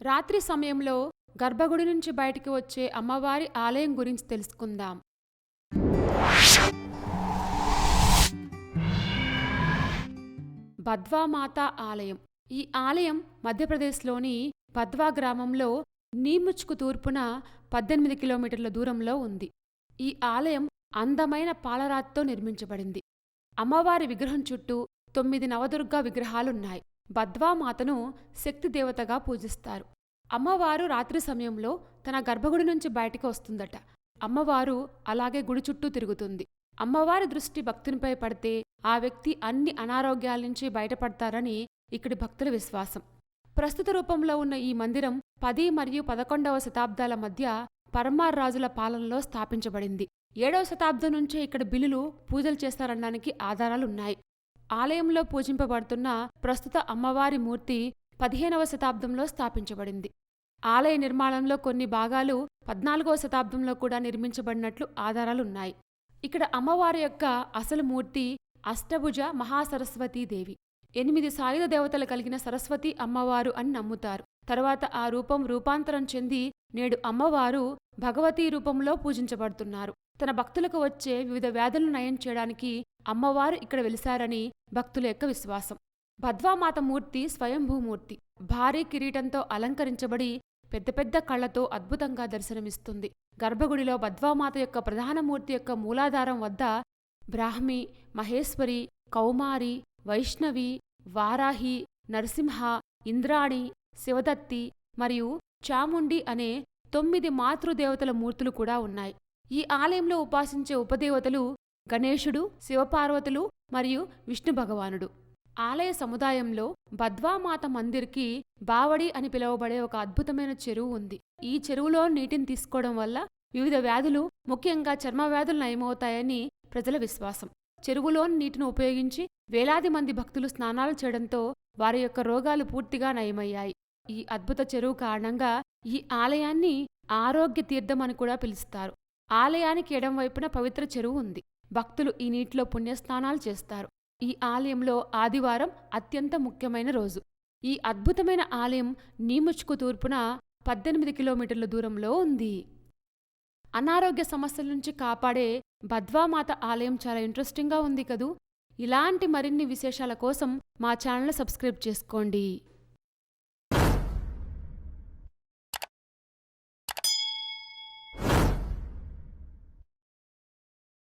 రాత్రి సమయంలో గర్భగుడి నుంచి బయటికి వచ్చే అమ్మవారి ఆలయం గురించి తెలుసుకుందాం. బద్వామాత ఆలయం. ఈ ఆలయం మధ్యప్రదేశ్లోని బద్వా గ్రామంలో నీముచ్కు తూర్పున 18 కిలోమీటర్ల దూరంలో ఉంది. ఈ ఆలయం అందమైన పాలరాతితో నిర్మించబడింది. అమ్మవారి విగ్రహం చుట్టూ 9 నవదుర్గా విగ్రహాలున్నాయి. బద్వామాతను శక్తిదేవతగా పూజిస్తారు. అమ్మవారు రాత్రి సమయంలో తన గర్భగుడి నుంచి బయటికి వస్తుందట. అమ్మవారు అలాగే గుడి చుట్టూ తిరుగుతుంది. అమ్మవారి దృష్టి భక్తునిపై పడితే ఆ వ్యక్తి అన్ని అనారోగ్యాల నుంచి బయటపడతారని ఇక్కడి భక్తుల విశ్వాసం. ప్రస్తుత రూపంలో ఉన్న ఈ మందిరం 10 మరియు 11వ శతాబ్దాల మధ్య పరమార్ రాజుల పాలనలో స్థాపించబడింది. 7వ శతాబ్దం నుంచే ఇక్కడ బిల్లులు పూజలు చేస్తారనడానికి ఆధారాలున్నాయి. ఆలయంలో పూజింపబడుతున్న ప్రస్తుత అమ్మవారి మూర్తి 15వ శతాబ్దంలో స్థాపించబడింది. ఆలయ నిర్మాణంలో కొన్ని భాగాలు 14వ శతాబ్దంలో కూడా నిర్మించబడినట్లు ఆధారాలున్నాయి. ఇక్కడ అమ్మవారి యొక్క అసలు మూర్తి అష్టభుజ మహాసరస్వతీదేవి. 8 సాయుధ దేవతలు కలిగిన సరస్వతి అమ్మవారు అని నమ్ముతారు. తరువాత ఆ రూపం రూపాంతరం చెంది నేడు అమ్మవారు భగవతీ రూపంలో పూజించబడుతున్నారు. తన భక్తులకు వచ్చే వివిధ వ్యాధులను నయం చేయడానికి అమ్మవారు ఇక్కడ వెలిశారని భక్తుల యొక్క విశ్వాసం. బద్వామాత మూర్తి స్వయంభూమూర్తి. భారీ కిరీటంతో అలంకరించబడి పెద్ద పెద్ద కళ్లతో అద్భుతంగా దర్శనమిస్తుంది. గర్భగుడిలో బద్వామాత యొక్క ప్రధాన మూర్తి యొక్క మూలాధారం వద్ద బ్రాహ్మి, మహేశ్వరి, కౌమారి, వైష్ణవి, వారాహి, నరసింహ, ఇంద్రాణి, శివదత్తి మరియు చాముండి అనే 9 మాతృదేవతల మూర్తులు కూడా ఉన్నాయి. ఈ ఆలయంలో ఉపాసించే ఉపదేవతలు గణేశుడు, శివపార్వతులు మరియు విష్ణు భగవానుడు. ఆలయ సముదాయంలో బద్వామాత మందిర్కి బావడి అని పిలువబడే ఒక అద్భుతమైన చెరువు ఉంది. ఈ చెరువులో నీటిని తీసుకోవడం వల్ల వివిధ వ్యాధులు, ముఖ్యంగా చర్మ వ్యాధులు నయమవుతాయని ప్రజల విశ్వాసం. చెరువులోని నీటిని ఉపయోగించి వేలాది మంది భక్తులు స్నానాలు చేయడంతో వారి యొక్క రోగాలు పూర్తిగా నయమయ్యాయి. ఈ అద్భుత చెరువు కారణంగా ఈ ఆలయాన్ని ఆరోగ్య తీర్థం అని కూడా పిలుస్తారు. ఆలయానికి ఎడం వైపున పవిత్ర చెరువు ఉంది. భక్తులు ఈ నీటిలో పుణ్యస్నానాలు చేస్తారు. ఈ ఆలయంలో ఆదివారం అత్యంత ముఖ్యమైన రోజు. ఈ అద్భుతమైన ఆలయం నీముచ్కు తూర్పున 18 కిలోమీటర్ల దూరంలో ఉంది. అనారోగ్య సమస్యల నుంచి కాపాడే బద్వామాత ఆలయం చాలా ఇంట్రెస్టింగ్గా ఉంది కదూ. ఇలాంటి మరిన్ని విశేషాల కోసం మా ఛానల్ సబ్స్క్రైబ్ చేసుకోండి.